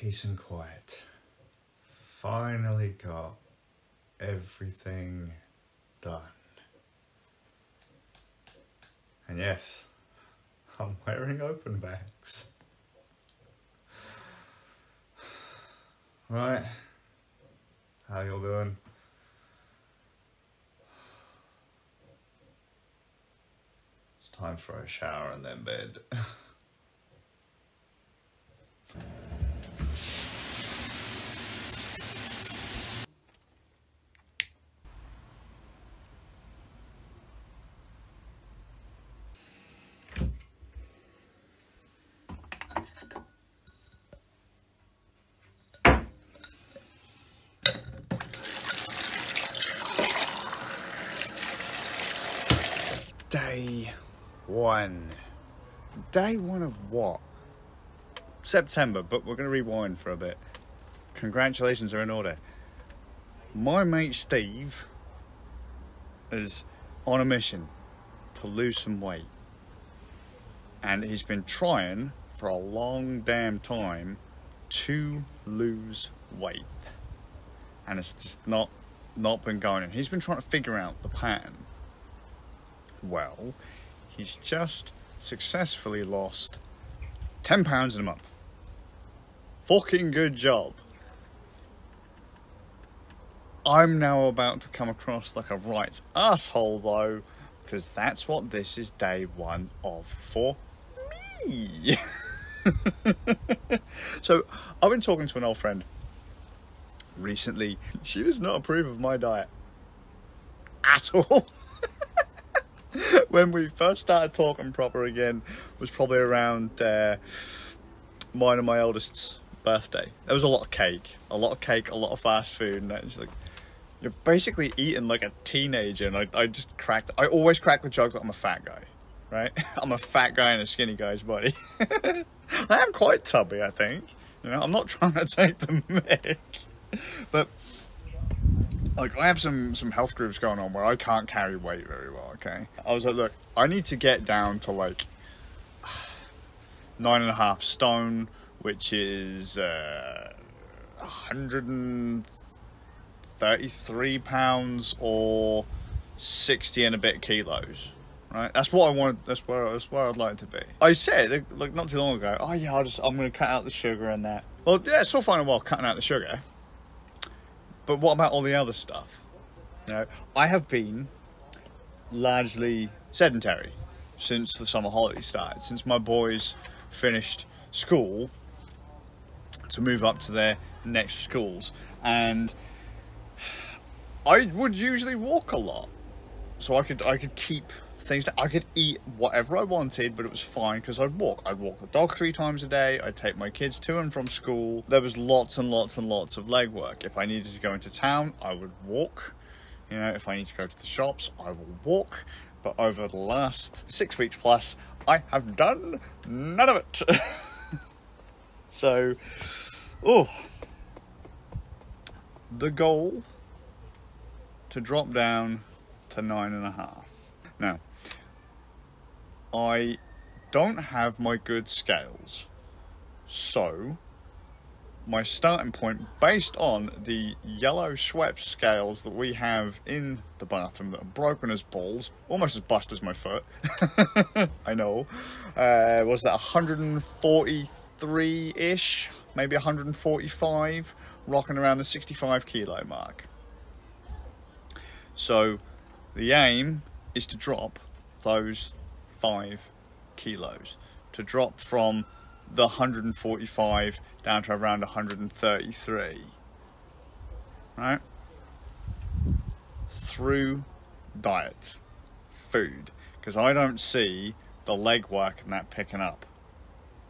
peace and quiet. Finally got everything done. And yes, I'm wearing open bags. Right, how y'all doing? It's time for a shower and then bed. Day one. Day one of what? September, but we're going to rewind for a bit. Congratulations are in order. My mate Steve is on a mission to lose some weight. And he's been trying for a long damn time to lose weight. And it's just not been going. And he's been trying to figure out the pattern. Well, he's just successfully lost 10 pounds in a month. Fucking good job. I'm now about to come across like a right asshole though, because that's what this is day one of for me. So, I've been talking to an old friend recently. She does not approve of my diet at all. When we first started talking proper again was probably around mine and my eldest's birthday. There was a lot of cake, a lot of fast food, and it's like, you're basically eating like a teenager. And I always crack the joke that I'm a fat guy, right? I'm a fat guy in a skinny guy's body. I am quite tubby, I think. You know, I'm not trying to take the mick, but like, I have some health groups going on where I can't carry weight very well, okay? I was like, look, I need to get down to like 9.5 stone, which is 133 pounds or 60 and a bit kilos, right? That's what I want. That's where I'd like to be. I said, like, not too long ago, oh yeah, I'm going to cut out the sugar and that. Well, yeah, it's all fine and well cutting out the sugar. But what about all the other stuff? You know, I have been largely sedentary since the summer holidays started, since my boys finished school to move up to their next schools. And I would usually walk a lot, so I could keep things. I could eat whatever I wanted, but it was fine because I'd walk the dog 3 times a day. I'd take my kids to and from school. There was lots and lots and lots of leg work. If I needed to go into town, I would walk. You know, if I need to go to the shops, I will walk. But over the last 6 weeks plus, I have done none of it. So, the goal to drop down to 9.5. Now, I don't have my good scales, so my starting point, based on the yellow Schweppes scales that we have in the bathroom that are broken as balls, almost as bust as my foot, I know, was that 143-ish, maybe 145, rocking around the 65 kilo mark. So the aim is to drop those 5 kilos, to drop from the 145 down to around 133, right? Through diet, food, because I don't see the leg work and that picking up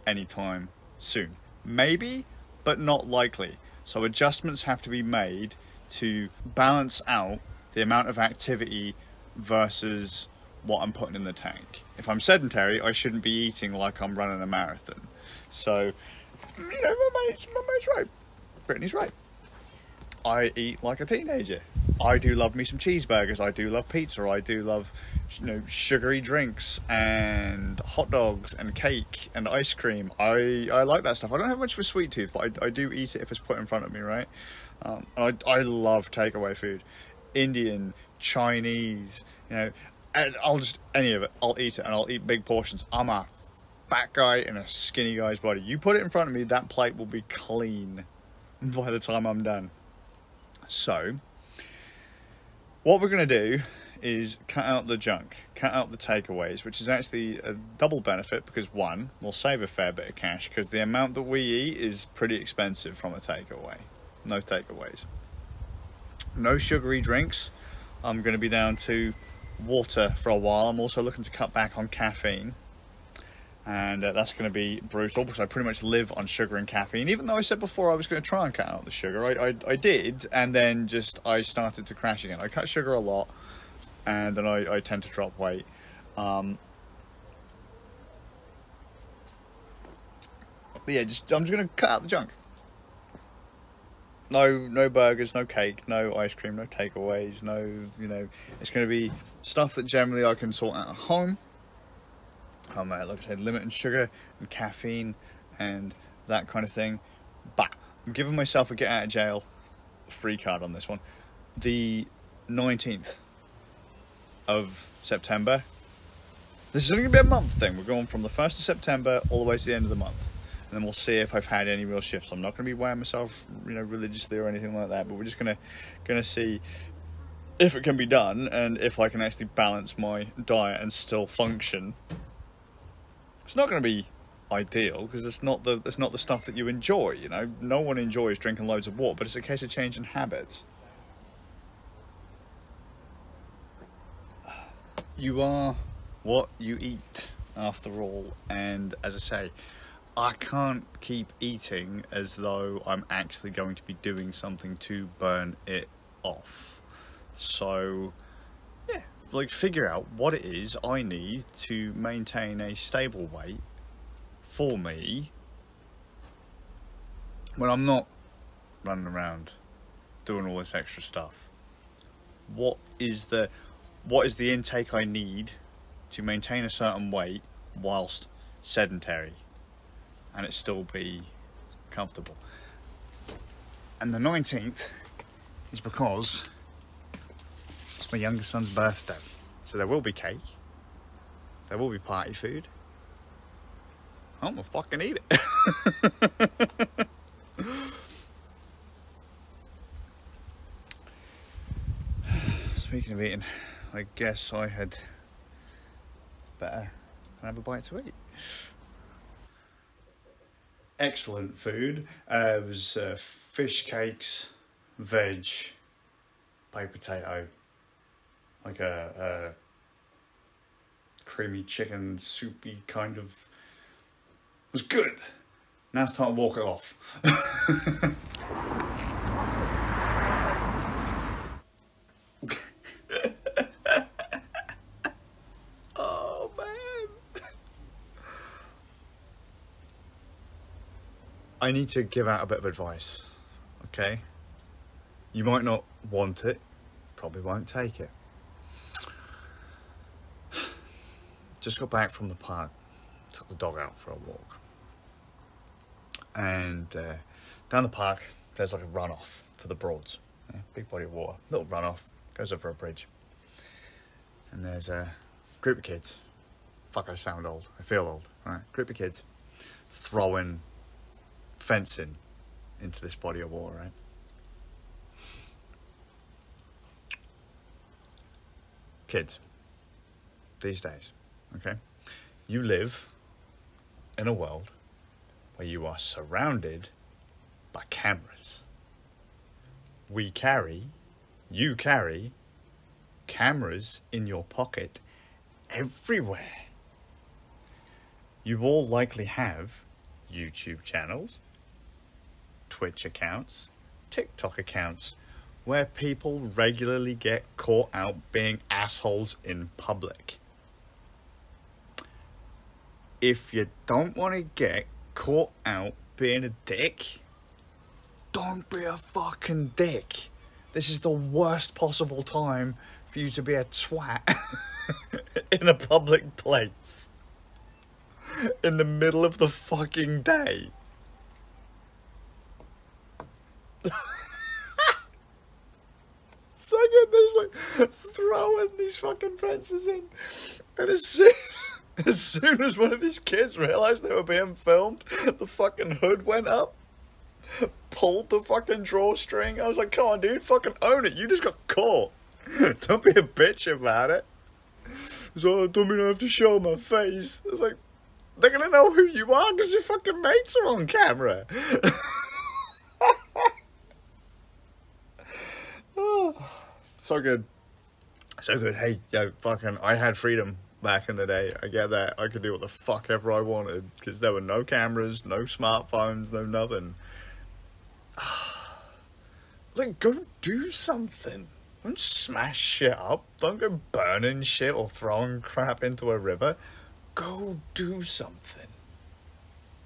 anytime soon. Maybe, but not likely. So adjustments have to be made to balance out the amount of activity versus what I'm putting in the tank. If I'm sedentary, I shouldn't be eating like I'm running a marathon. So, you know, my mate's right. Brittany's right. I eat like a teenager. I do love me some cheeseburgers. I do love pizza. I do love, you know, sugary drinks and hot dogs and cake and ice cream. I like that stuff. I don't have much of a sweet tooth, but I do eat it if it's put in front of me, right? I love takeaway food, Indian, Chinese, you know, and I'll just, any of it. I'll eat it, and I'll eat big portions. I'm a fat guy in a skinny guy's body. You put it in front of me, that plate will be clean by the time I'm done. So what we're going to do is cut out the junk, cut out the takeaways, which is actually a double benefit, because one, we'll save a fair bit of cash, because the amount that we eat is pretty expensive from a takeaway. No takeaways. No sugary drinks. I'm going to be down to water for a while. I'm also looking to cut back on caffeine, and that's going to be brutal, because I pretty much live on sugar and caffeine. Even though I said before I was going to try and cut out the sugar, I did, and then I started to crash again. I cut sugar a lot, and then I tend to drop weight. But yeah, I'm just going to cut out the junk. No burgers, no cake, no ice cream, no takeaways, no, you know, it's going to be stuff that generally I can sort out at home. Like I said, limiting sugar and caffeine and that kind of thing. But I'm giving myself a get out of jail free card on this one. The 19th of September. This is only going to be a month thing. We're going from the 1st of September all the way to the end of the month. And then we'll see if I've had any real shifts. I'm not going to be weighing myself, you know, religiously or anything like that. But we're just going to see if it can be done, and if I can actually balance my diet and still function. It's not going to be ideal, because it's not the stuff that you enjoy. You know, no one enjoys drinking loads of water, but it's a case of changing habits. You are what you eat, after all, and as I say, I can't keep eating as though I'm actually going to be doing something to burn it off. So, yeah, like, figure out what it is I need to maintain a stable weight for me when I'm not running around doing all this extra stuff. What is the intake I need to maintain a certain weight whilst sedentary, and it still be comfortable? And the 19th is because it's my youngest son's birthday, so there will be cake, there will be party food. I'm gonna fucking eat it. Speaking of eating, I guess I had better have a bite to eat. Excellent food. It was fish cakes, veg, baked potato, like a creamy chicken soupy kind of. It was good. Now it's time to walk it off. Oh man. I need to give out a bit of advice, okay? You might not want it, probably won't take it. Just got back from the park, took the dog out for a walk. And down the park, there's like a runoff for the Broads. Yeah, big body of water, little runoff, goes over a bridge. And there's a group of kids. Fuck, I sound old, I feel old, right? Group of kids throwing fencing into this body of water, right? Kids, these days, okay? You live in a world where you are surrounded by cameras. You carry cameras in your pocket everywhere. You all likely have YouTube channels, Twitch accounts, TikTok accounts, where people regularly get caught out being assholes in public. If you don't want to get caught out being a dick, don't be a fucking dick. This is the worst possible time for you to be a twat in a public place. In the middle of the fucking day. So good, there's like throwing these fucking fences in. And as soon as one of these kids realised they were being filmed, the fucking hood went up. Pulled the fucking drawstring. I was like, come on, dude, fucking own it. You just got caught. Don't be a bitch about it. So I don't mean I have to show my face. It's like, they're gonna know who you are because your fucking mates are on camera. Oh, so good. So good. Hey, yo, fucking, I had freedom back in the day. I get that. I could do what the fuck ever I wanted because there were no cameras, no smartphones, no nothing. Like, go do something. Don't smash shit up. Don't go burning shit or throwing crap into a river. Go do something.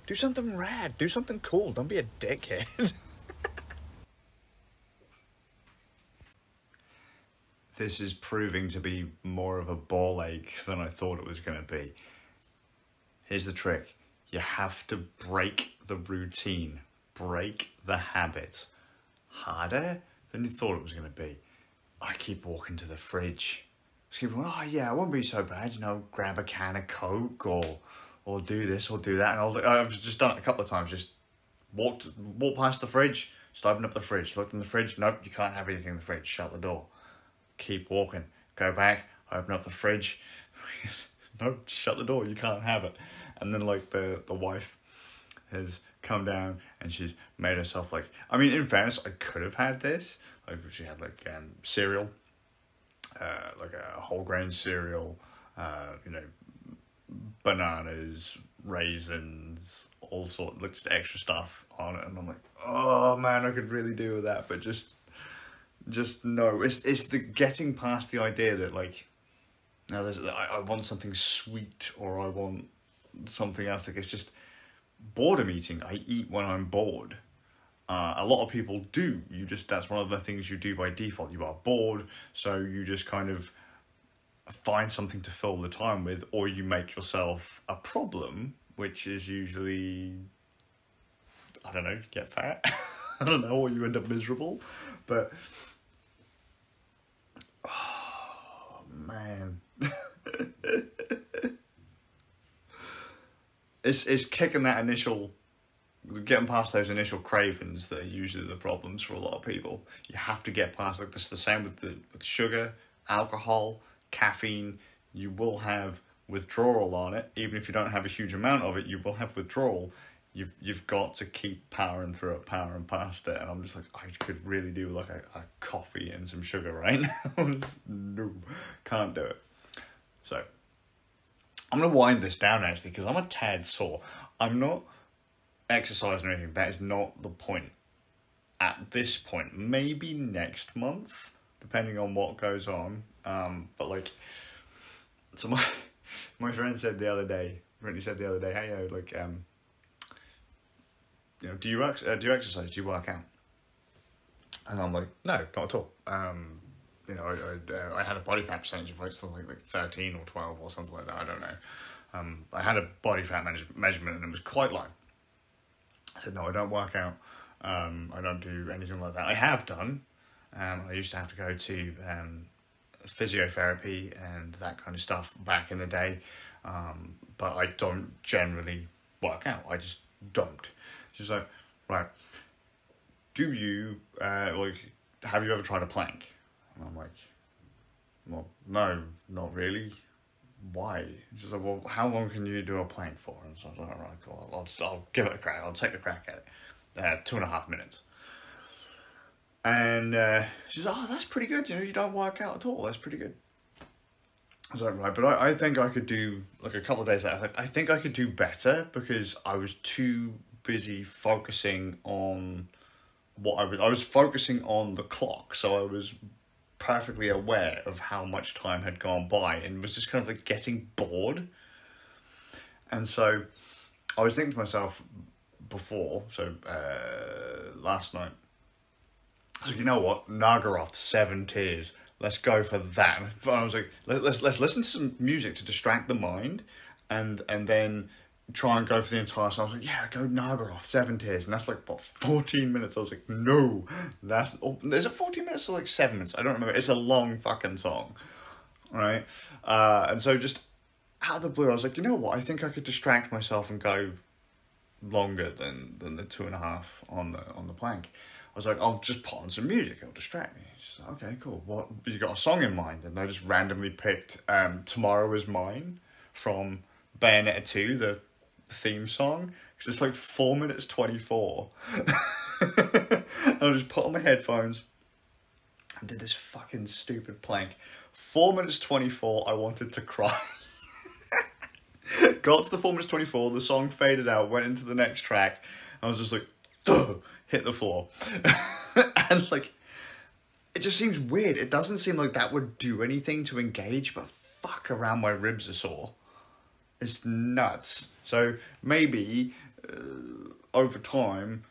Do something rad. Do something cool. Don't be a dickhead. This is proving to be more of a ball ache than I thought it was going to be. Here's the trick. You have to break the routine. Break the habit. Harder than you thought it was going to be. I keep walking to the fridge. I keep going, oh yeah, it won't be so bad, you know, grab a can of Coke or do this or do that. And I've just done it a couple of times. Just walk past the fridge, just open up the fridge, looked in the fridge. Nope, you can't have anything in the fridge. Shut the door. Keep walking. Go back, open up the fridge. Nope, shut the door. You can't have it. And then like the wife has come down and she's made herself like, I mean, in fairness, I could have had this. Like she had like cereal, like a whole grain cereal, you know, bananas, raisins, all sorts, like just extra stuff on it. And I'm like, oh man, I could really do with that. But just no, it's the getting past the idea that like, now I want something sweet or I want something else. Like it's just boredom eating. I eat when I'm bored. A lot of people do. That's one of the things you do by default. You are bored, so you just kind of find something to fill the time with, or you make yourself a problem, which is usually, I don't know, get fat. I don't know, or you end up miserable. But, oh man. It's kicking that initial, getting past those initial cravings that are usually the problems for a lot of people. You have to get past, like this is the same with sugar, alcohol, caffeine. You will have withdrawal on it. Even if you don't have a huge amount of it, you will have withdrawal. You've got to keep powering through it, powering past it. And I'm just like, I could really do like a coffee and some sugar right now. No, can't do it. So I'm going to wind this down actually because I'm a tad sore. I'm not exercising or anything. That is not the point at this point. Maybe next month, depending on what goes on. But like, so my friend said the other day, hey, like, you know, do you exercise? Do you work out? And I'm like, no, not at all. You know, I had a body fat percentage of like something like 13 or 12 or something like that. I don't know. I had a body fat measurement and it was quite low. I said, no, I don't work out. I don't do anything like that. I have done. I used to have to go to physiotherapy and that kind of stuff back in the day. But I don't generally work out. I just don't. She's like, right, do you, like, have you ever tried a plank? And I'm like, well, no, not really. Why? She's like, well, how long can you do a plank for? And so I was like, all right, cool, I'll give it a crack. I'll take a crack at it. 2.5 minutes. And she's like, oh, that's pretty good. You know, you don't work out at all. That's pretty good. I was like, right, but I think I could do, like a couple of days later, I think I could do better because I was too busy focusing on what I was focusing on the clock. So I was perfectly aware of how much time had gone by and was just kind of like getting bored. And so I was thinking to myself, before, so last night. So you know what, Nagaroth, Seven Tears. Let's go for that. But I was like, let's listen to some music to distract the mind, and then try and go for the entire song. I was like, yeah, go Nagaroth, Seven Tears, and that's like what 14 minutes. I was like, no, is it 14 minutes or like 7 minutes? I don't remember. It's a long fucking song, right? And so just out of the blue, I was like, you know what? I think I could distract myself and go longer than the 2.5 on the plank. I was like, I'll just put on some music, it'll distract me. She's like, okay, cool. What, you got a song in mind? And I just randomly picked Tomorrow Is Mine from Bayonetta 2, the theme song, because it's like 4 minutes 24. And I just put on my headphones and did this fucking stupid plank. 4 minutes 24, I wanted to cry. Got to the 4 minutes 24, the song faded out, went into the next track, I was just like, duh, hit the floor. And like, it just seems weird. It doesn't seem like that would do anything to engage, but fuck, around my ribs are sore. It's nuts. So maybe over time,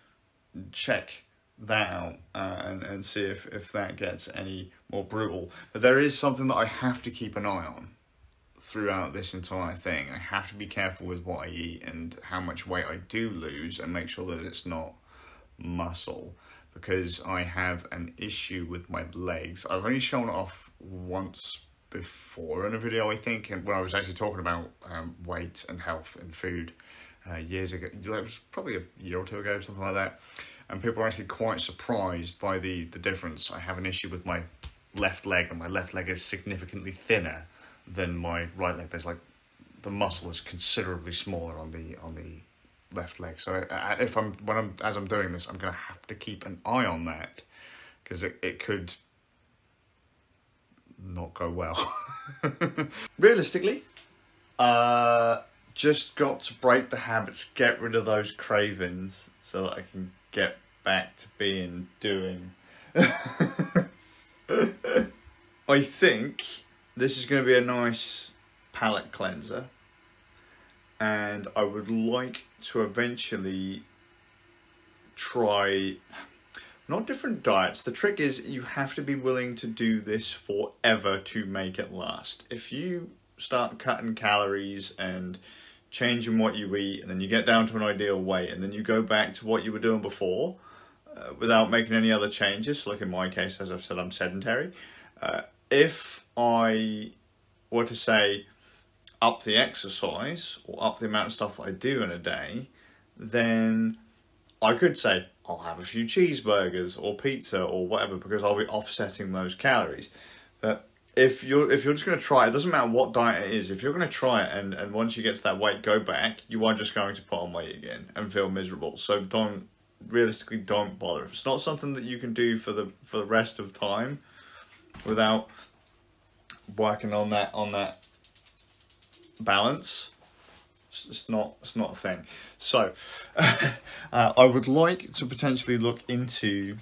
check that out and see if that gets any more brutal. But there is something that I have to keep an eye on throughout this entire thing. I have to be careful with what I eat and how much weight I do lose, and make sure that it's not muscle, because I have an issue with my legs. I've only shown it off once before in a video, I think, and when I was actually talking about weight and health and food years ago. It was probably a year or two ago, something like that, and people were actually quite surprised by the difference. I have an issue with my left leg, and my left leg is significantly thinner than my right leg. There's like, the muscle is considerably smaller on the left leg. So as I'm doing this, I'm gonna have to keep an eye on that, because it could not go well. Realistically, just got to break the habits, get rid of those cravings, so that I can get back to doing. I think this is going to be a nice palate cleanser, and I would like to eventually try, not different diets. The trick is you have to be willing to do this forever to make it last. If you start cutting calories and changing what you eat, and then you get down to an ideal weight, and then you go back to what you were doing before without making any other changes, like in my case, as I've said, I'm sedentary. If I were to say up the exercise or up the amount of stuff that I do in a day, then I could say I'll have a few cheeseburgers or pizza or whatever, because I'll be offsetting those calories. But if you're just going to try it, doesn't matter what diet it is, if you're going to try it and once you get to that weight, go back, you are just going to put on weight again and feel miserable. So realistically don't bother. If it's not something that you can do for the rest of time without working on that balance, it's not a thing. So I would like to potentially look into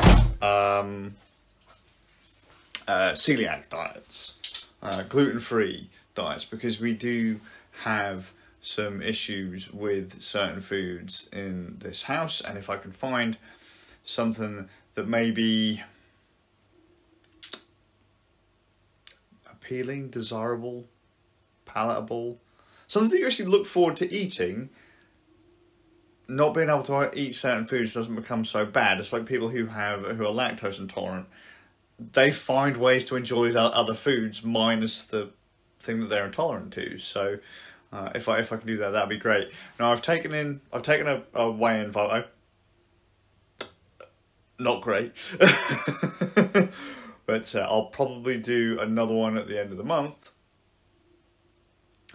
celiac diets, gluten-free diets, because we do have some issues with certain foods in this house, and if I can find something that may be appealing, desirable, palatable, something that you actually look forward to eating, not being able to eat certain foods doesn't become so bad. It's like people who are lactose intolerant. They find ways to enjoy other foods minus the thing that they're intolerant to. So if I can do that, that'd be great. Now I've taken a weigh-in photo. Not great. But I'll probably do another one at the end of the month,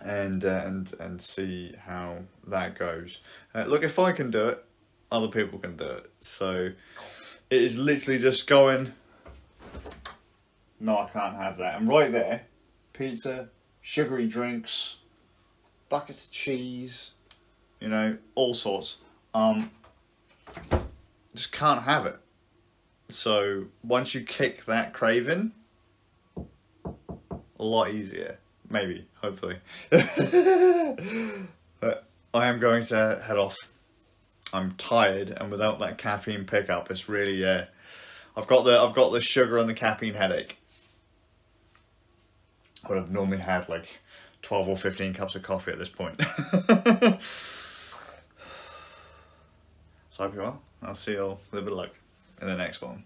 and see how that goes. Look, if I can do it, other people can do it. So it is literally just going, no, I can't have that. And right there, pizza, sugary drinks, buckets of cheese, you know, all sorts. Just can't have it. So once you kick that craving, a lot easier. Maybe, hopefully. But I am going to head off I'm tired, and without that caffeine pickup, it's really, yeah. I've got the sugar and the caffeine headache. I would have normally had like 12 or 15 cups of coffee at this point. So I hope you well. I'll see you all with a bit of luck in the next one.